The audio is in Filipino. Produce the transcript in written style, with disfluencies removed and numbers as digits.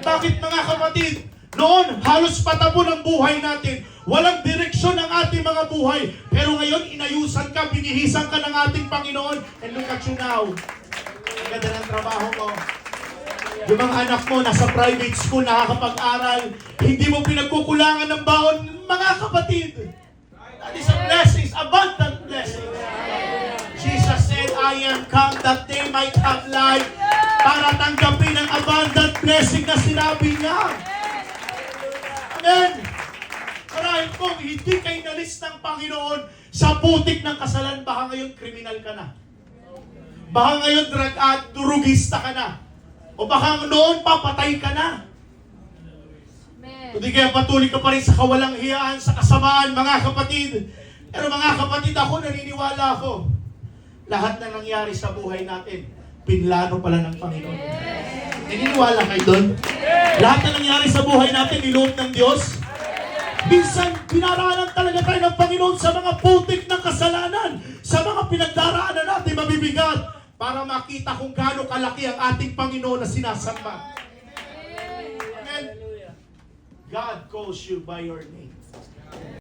Bakit mga kapatid? Noon, halos patabo ng buhay natin. Walang direksyon ang ating mga buhay. Pero ngayon, inayusan ka, binihisan ka ng ating Panginoon. And look at you now. Ang ganda ng trabaho mo. Yung mga anak mo, nasa private school, nakakapag-aral. Hindi mo pinagkukulangan ng baon, mga kapatid. That is a blessing, abundant blessing. Jesus said, I am come that they might have life. Para tanggapin ang abundant blessing na sinabi niya. Amen. Marahil kung hindi kayo nalis ng Panginoon sa putik ng kasalan, baka ngayon kriminal ka na. Baka ngayon durugista ka na. O baka noon papatay ka na. Hindi kaya patuloy ka pa rin sa kawalang hiyaan, sa kasamaan, mga kapatid. Pero mga kapatid, ako naniniwala ako. Lahat na nangyari sa buhay natin, pinlano pala ng Panginoon. Naniniwala kayo doon? Lahat na nangyari sa buhay natin, niloob ng Diyos. Minsan, pinaraanan talaga tayo ng Panginoon sa mga putik ng kasalanan, sa mga pinagdaraanan natin mabibigat, para makita kung gaano kalaki ang ating Panginoon na sinasamba. Amen. God calls you by your name.